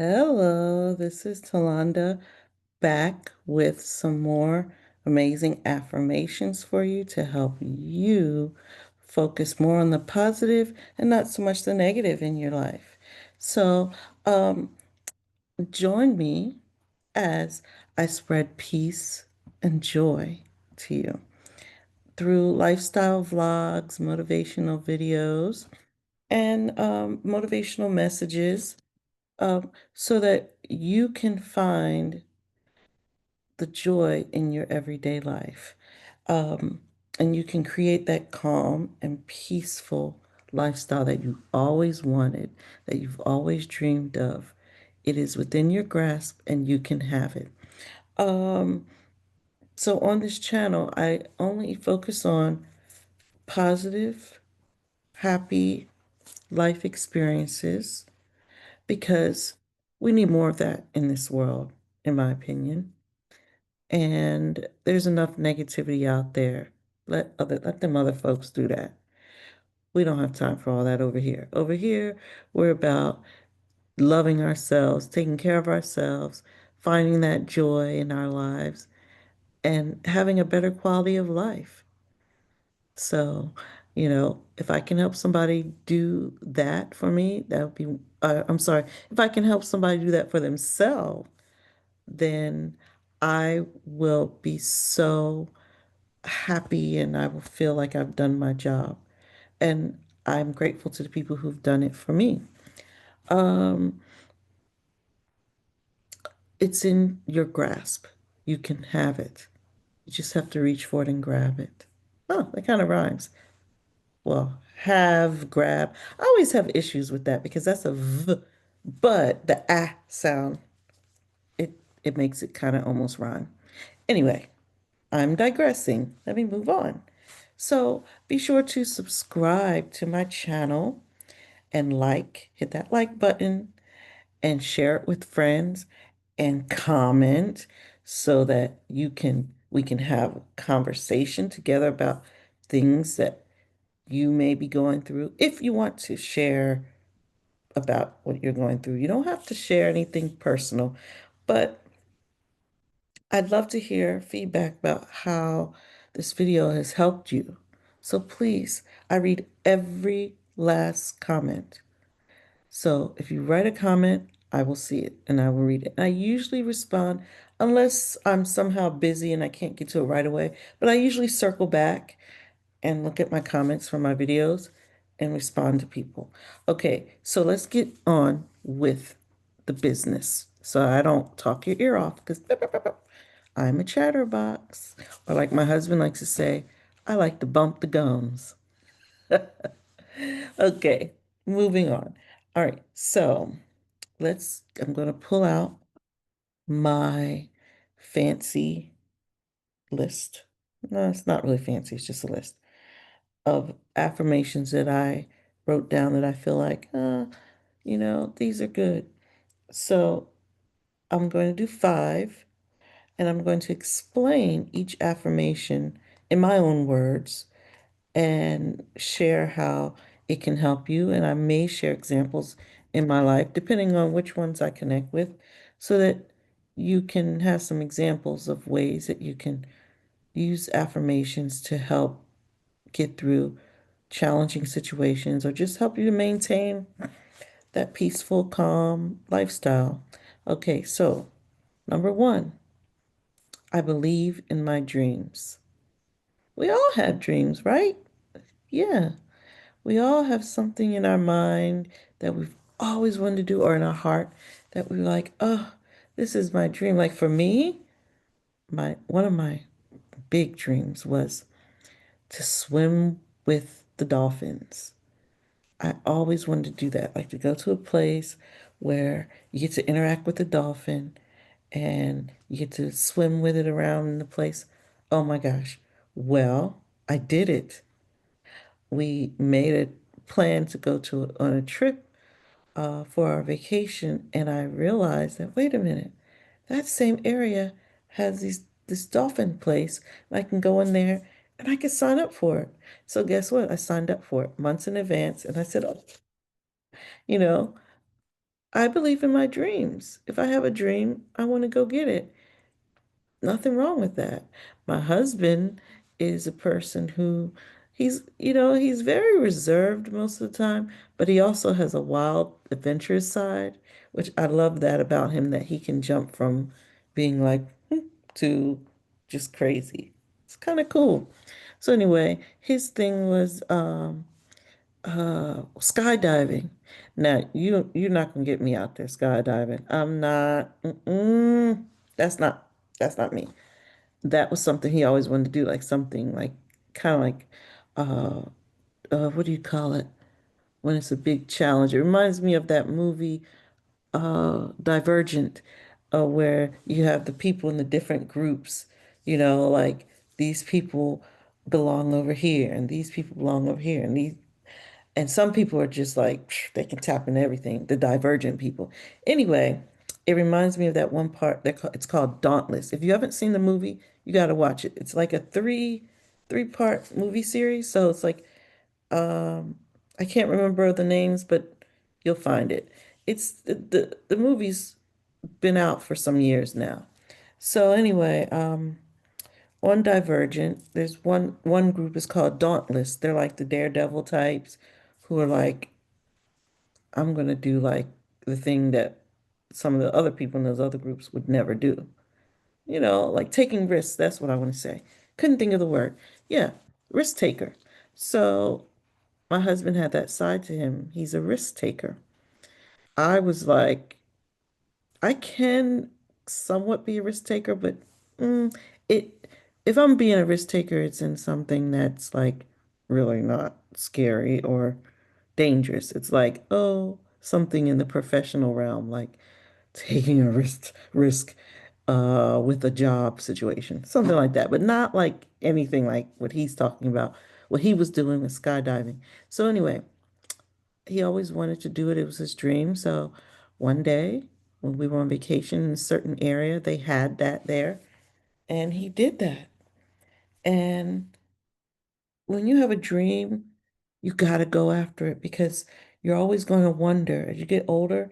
Hello, this is Talonda back with some more amazing affirmations for you to help you focus more on the positive and not so much the negative in your life. So, um, join me as I spread peace and joy to you through lifestyle vlogs, motivational videos, and motivational messages so that you can find the joy in your everyday life. Um, and you can create that calm and peaceful lifestyle that you've always wanted, that you've always dreamed of. It is within your grasp and you can have it. Um, so on this channel, I only focus on positive, happy life experiences because we need more of that in this world, in my opinion. And there's enough negativity out there. Let them other folks do that. We don't have time for all that over here. Over here, we're about loving ourselves, taking care of ourselves, finding that joy in our lives, and having a better quality of life. So, if I can help somebody do that for me, that would be, I'm sorry, if I can help somebody do that for themselves, then I will be so happy and I will feel like I've done my job. And I'm grateful to the people who've done it for me. Um, it's in your grasp. You can have it. You just have to reach for it and grab it. Oh, that kind of rhymes. Well, have, grab. I always have issues with that because that's a v, but the ah sound, it makes it kind of almost rhyme. Anyway, I'm digressing. Let me move on. So be sure to subscribe to my channel and hit that like button and share it with friends and comment so that we can have a conversation together about things that you may be going through. If you want to share about what you're going through, you don't have to share anything personal, but I'd love to hear feedback about how this video has helped you. So please, I read every last comment. So if you write a comment, I will see it and I will read it. And I usually respond unless I'm somehow busy and I can't get to it right away. But I usually circle back and look at my comments from my videos and respond to people. Okay, so let's get on with the business. So I don't talk your ear off because I'm a chatterbox. Or like my husband likes to say, I like to bump the gums. Okay, moving on. All right, so I'm going to pull out my fancy list. No, it's not really fancy, it's just a list of affirmations that I wrote down that I feel like, these are good. So I'm going to do five, and I'm going to explain each affirmation in my own words and share how it can help you. And I may share examples in my life, depending on which ones I connect with, so that you can have some examples of ways that you can use affirmations to help get through challenging situations or just help you to maintain that peaceful, calm lifestyle. Okay, so number one, I believe in my dreams. We all have dreams, right? Yeah. We all have something in our mind that we've always wanted to do or in our heart that we're like, oh, this is my dream. Like for me, my one of my big dreams was to swim with the dolphins. I always wanted to do that, like to go to a place where you get to interact with the dolphin and you get to swim with it around in the place. Oh my gosh. Well, I did it. We made a plan to go on a trip for our vacation, and I realized that wait a minute, that same area has this dolphin place, and I can go in there and I can sign up for it. So guess what? I signed up for it months in advance, and I said, oh, you know, I believe in my dreams. If I have a dream, I want to go get it. Nothing wrong with that. My husband is a person who he's very reserved most of the time, but he also has a wild, adventurous side, which I love that about him, that he can jump from being like to just crazy. It's kind of cool. So anyway, his thing was skydiving. Now, you're not gonna get me out there skydiving. I'm not. That's not that's not me. That was something he always wanted to do, like something like kind of like uh what do you call it when it's a big challenge? It reminds me of that movie Divergent, where you have the people in the different groups, like these people belong over here and these people belong over here and some people are just like they can tap into everything, the divergent people. Anyway, it reminds me of that one part it's called Dauntless. If you haven't seen the movie, you got to watch it. It's like a three-part movie series. So it's like I can't remember the names, but you'll find it. It's the movie's been out for some years now. So anyway, on Divergent, there's one group is called Dauntless. They're like the daredevil types who are like, I'm gonna do like the thing that some of the other people in those other groups would never do. Like taking risks. That's what I want to say. Couldn't think of the word. Yeah, risk taker. So my husband had that side to him. He's a risk taker. I was like, I can somewhat be a risk taker, but it if I'm being a risk taker, it's in something that's like really not scary or dangerous. It's like, oh, something in the professional realm, like taking a risk with a job situation, something like that, but not like anything like what he's talking about, what he was doing with skydiving. So anyway, he always wanted to do it. It was his dream. So one day when we were on vacation in a certain area, they had that there, and he did that. And when you have a dream, you got to go after it because you're always going to wonder as you get older.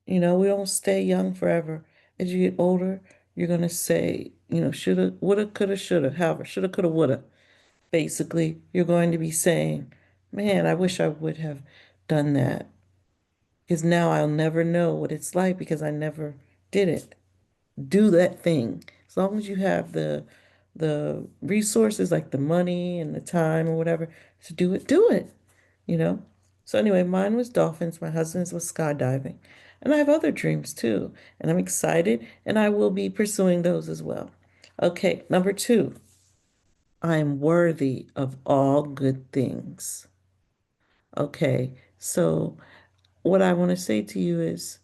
We don't stay young forever. As you get older, you're going to say, shoulda, woulda, coulda, shoulda, however, shoulda, coulda, woulda. Basically, you're going to be saying, man, I wish I would have done that because now I'll never know what it's like because I never did it. Do that thing. As long as you have the resources like the money and the time or whatever to do it, you know? So anyway, mine was dolphins, my husband's was skydiving. And I have other dreams too, and I'm excited and I will be pursuing those as well. Okay, number two, I am worthy of all good things. Okay, so what I want to say to you is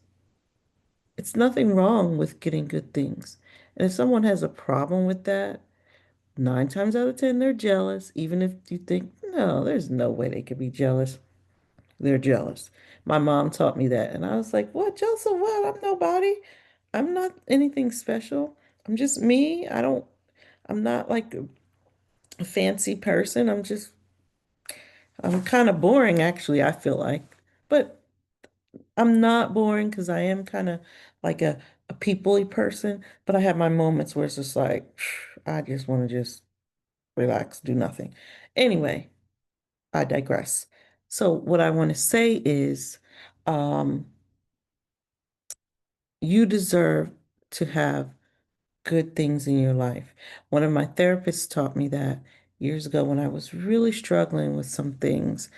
it's nothing wrong with getting good things. And if someone has a problem with that, 9 times out of 10, they're jealous. Even if you think, no, there's no way they could be jealous. They're jealous. My mom taught me that. And I was like, what? Jealous of what? I'm nobody. I'm not anything special. I'm just me. I'm not like a fancy person. I'm kind of boring, actually, I feel like. But I'm not boring because I am kind of like a people-y person. But I have my moments where it's just like, I just want to just relax, do nothing. Anyway, I digress. So what I want to say is, um, you deserve to have good things in your life. One of my therapists taught me that years ago when I was really struggling with some things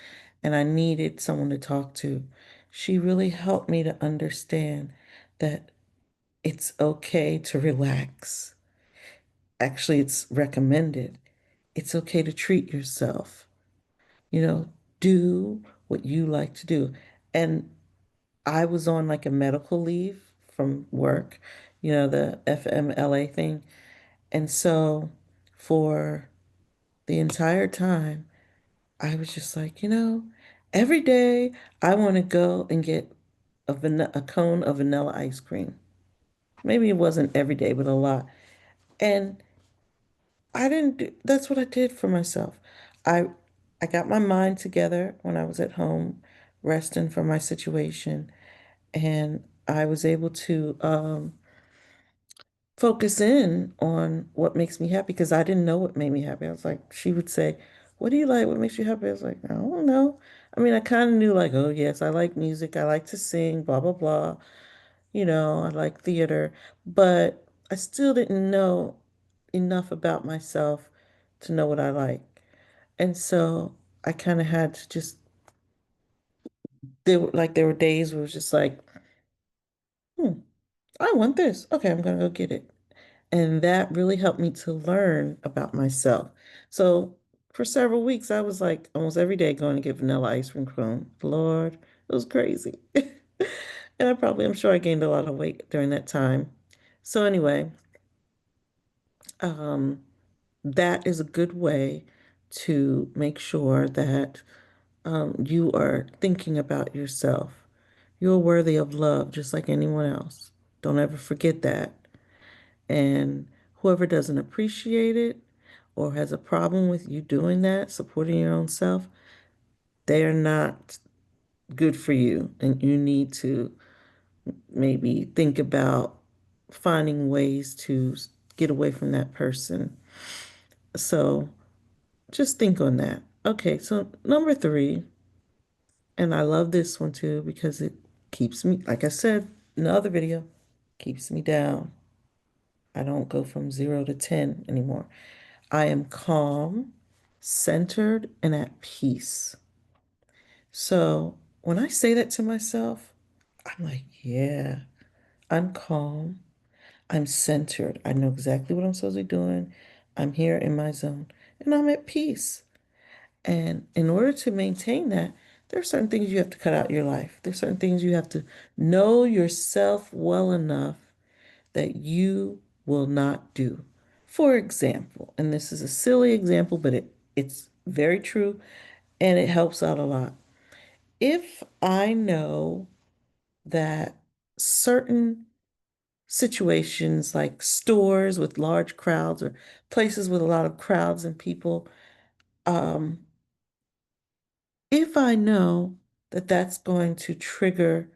and I needed someone to talk to. She really helped me to understand that it's okay to relax. Actually, it's recommended. It's okay to treat yourself. You know, do what you like to do. And I was on like a medical leave from work, the FMLA thing. And so for the entire time, I was just like, every day I want to go and get a cone of vanilla ice cream. Maybe it wasn't every day, but a lot. And I didn't do, that's what I did for myself. I I got my mind together when I was at home resting from my situation. And I was able to focus in on what makes me happy because I didn't know what made me happy. I was like, she would say, "What do you like? What makes you happy?" I was like, "I don't know." I mean, I kind of knew, like, oh, yes, I like music. I like to sing, blah, blah, blah. I like theater, but I still didn't know enough about myself to know what I like. And so I kind of had to just, there were days where it was just like, hmm, I want this. Okay, I'm gonna go get it. And that really helped me to learn about myself. So for several weeks, I was like almost every day going to get vanilla ice cream cone. Lord, it was crazy. And I'm sure I gained a lot of weight during that time. So anyway, um, that is a good way to make sure that you are thinking about yourself. You're worthy of love just like anyone else. Don't ever forget that. And whoever doesn't appreciate it or has a problem with you doing that, supporting your own self, they are not good for you. And you need to maybe think about finding ways to get away from that person. So just think on that. Okay, so number three, and I love this one too because it keeps me, like I said in the other video, keeps me down. I don't go from 0 to 10 anymore. I am calm, centered, and at peace. So when I say that to myself, I'm like, yeah, I'm calm, I'm centered. I know exactly what I'm supposed to be doing. I'm here in my zone, and I'm at peace. And in order to maintain that, there are certain things you have to cut out of your life. There's certain things you have to know yourself well enough that you will not do. For example, and this is a silly example, but it's very true and it helps out a lot. If I know that certain situations like stores with large crowds or places with a lot of crowds and people, um, if I know that that's going to trigger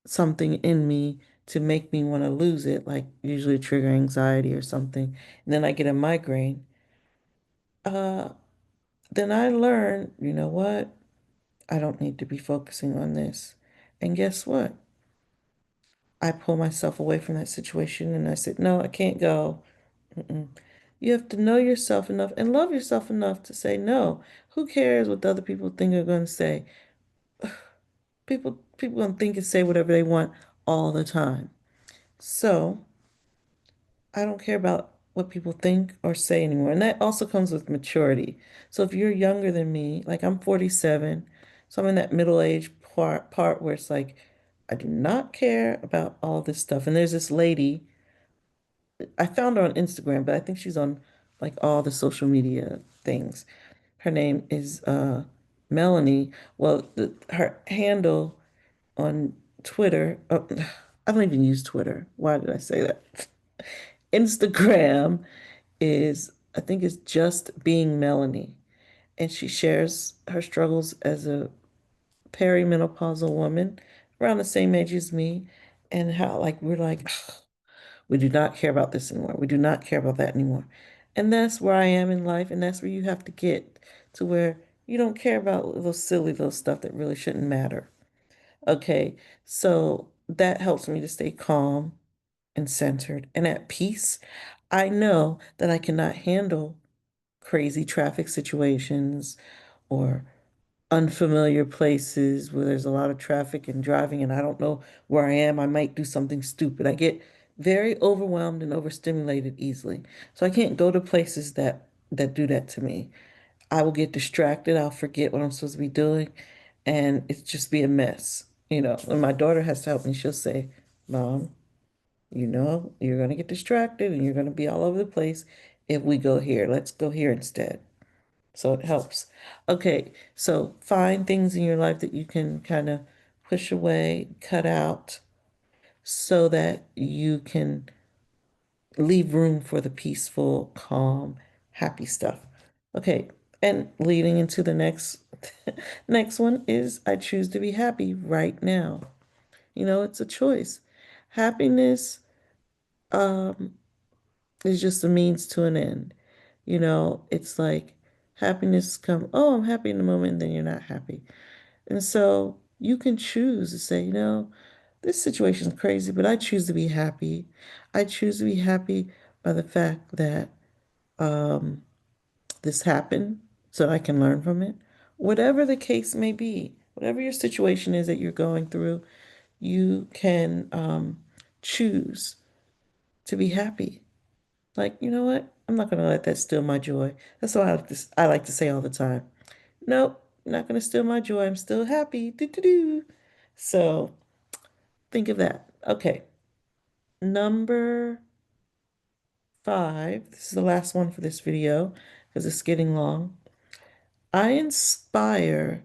something in me to make me want to lose it, like usually trigger anxiety or something, and then I get a migraine, uh, then I learn, you know what? I don't need to be focusing on this. And guess what? I pull myself away from that situation and I said, no, I can't go. Mm-mm. You have to know yourself enough and love yourself enough to say no. Who cares what the other people think are going to say? People going to think and say whatever they want all the time. So I don't care about what people think or say anymore. And that also comes with maturity. So if you're younger than me, like I'm 47, so I'm in that middle age part where it's like, I do not care about all this stuff. And there's this lady, I found her on Instagram, but I think she's on like all the social media things. Her name is Melanie. Well, her handle on Twitter, oh, I don't even use Twitter. Why did I say that? Instagram is, I think it's just being Melanie. And she shares her struggles as a perimenopausal woman around the same age as me and how like we're like, "Ugh, we do not care about this anymore. We do not care about that anymore." And that's where I am in life, and that's where you have to get to where you don't care about little silly little stuff that really shouldn't matter. Okay, so that helps me to stay calm and centered and at peace. I know that I cannot handle crazy traffic situations or unfamiliar places where there's a lot of traffic and driving and I don't know where I am. I might do something stupid. I get very overwhelmed and overstimulated easily. So I can't go to places that do that to me. I will get distracted. I'll forget what I'm supposed to be doing and it's just be a mess. And my daughter has to help me. She'll say, "Mom, you're going to get distracted and you're going to be all over the place if we go here. Let's go here instead." So it helps. Okay, so find things in your life that you can kind of push away, cut out, so that you can leave room for the peaceful, calm, happy stuff. Okay, and leading into the next next one is I choose to be happy right now. It's a choice. Happiness um, is just a means to an end. It's like happiness come, oh, I'm happy in the moment, and then you're not happy. And so you can choose to say, this situation is crazy, but I choose to be happy. I choose to be happy by the fact that um, this happened so that I can learn from it. Whatever the case may be, whatever your situation is that you're going through, you can choose to be happy. Like, you know what? I'm not going to let that steal my joy. That's what I like to say all the time. Nope, not going to steal my joy. I'm still happy. Do, do, do. So think of that. Okay. Number 5. This is the last one for this video because it's getting long. I inspire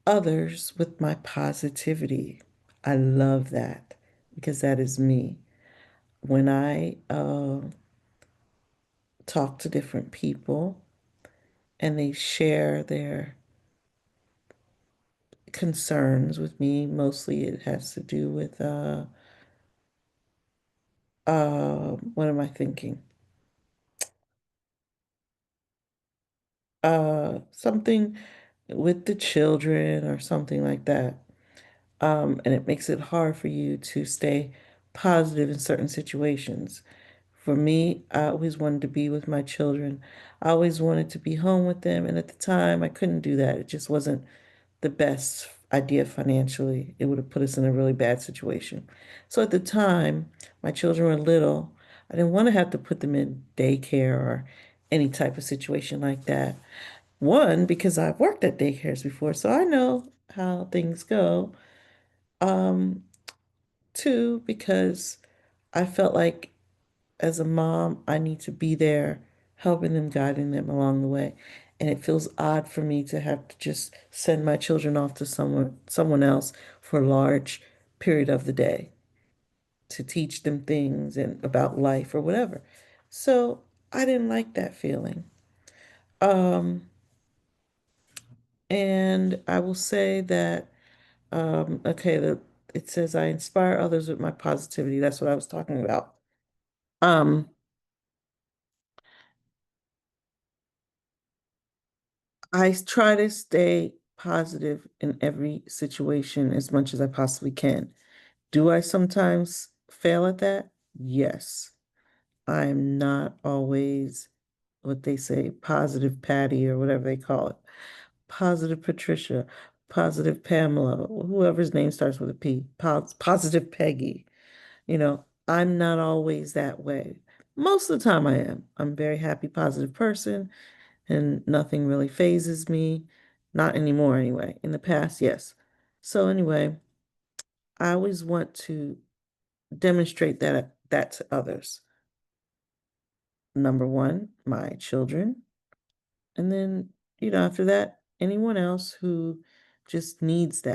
others with my positivity. I love that because that is me. When I talk to different people and they share their concerns with me, mostly it has to do with what am I thinking? Something with the children or something like that. And it makes it hard for you to stay positive in certain situations. For me, I always wanted to be with my children. I always wanted to be home with them. And at the time, I couldn't do that. It just wasn't the best idea financially. It would have put us in a really bad situation. So at the time, my children were little. I didn't want to have to put them in daycare or any type of situation like that. One, because I've worked at daycares before, so I know how things go. Um, Two, because I felt like as a mom, I need to be there helping them, guiding them along the way. And it feels odd for me to have to just send my children off to someone else for a large period of the day to teach them things and about life or whatever. So I didn't like that feeling. Um, and I will say that okay, it says I inspire others with my positivity. That's what I was talking about. Um, I try to stay positive in every situation as much as I possibly can. Do I sometimes fail at that? Yes. I'm not always what they say, positive Patty or whatever they call it. Positive Patricia, positive Pamela, whoever's name starts with a P, positive Peggy. I'm not always that way. Most of the time I am. I'm a very happy, positive person and nothing really phases me. Not anymore, anyway. In the past, yes. So anyway, I always want to demonstrate that to others. Number one, my children, and then after that, anyone else who just needs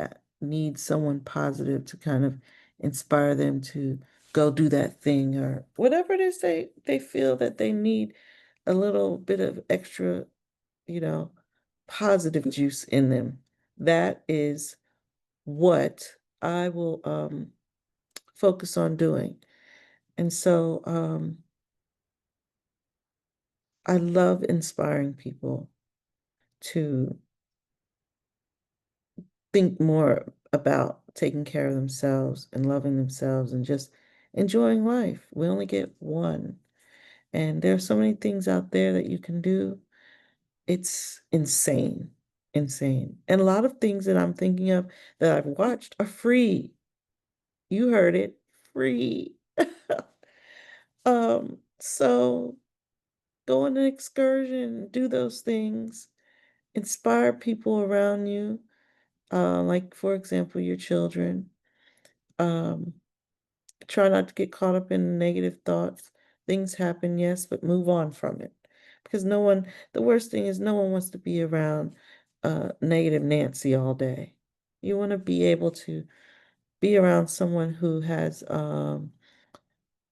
someone positive to kind of inspire them to go do that thing or whatever it is they feel that they need a little bit of extra you know, positive juice in them. That is what I will focus on doing. And so I love inspiring people to think more about taking care of themselves and loving themselves and just enjoying life. We only get one. And there are so many things out there that you can do. It's insane, insane. And a lot of things that I'm thinking of that I've watched are free. You heard it, free. So go on an excursion, do those things, inspire people around you, like for example, your children. Um, Try not to get caught up in negative thoughts. Things happen, yes, but move on from it. Because the worst thing is no one wants to be around negative Nancy all day. You want to be able to be around someone who has um,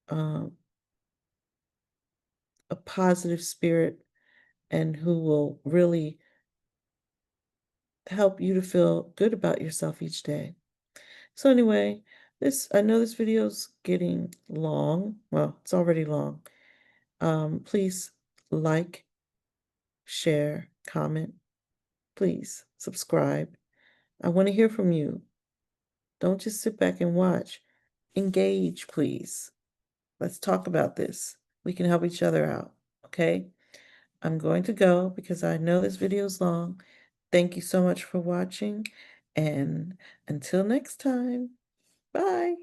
a positive spirit and who will really help you to feel good about yourself each day. So anyway, I know this video's getting long. Well, it's already long. Please like, share, comment. Please subscribe. I want to hear from you. Don't just sit back and watch. Engage, please. Let's talk about this. We can help each other out, okay? I'm going to go because I know this video is long. Thank you so much for watching, and until next time, bye.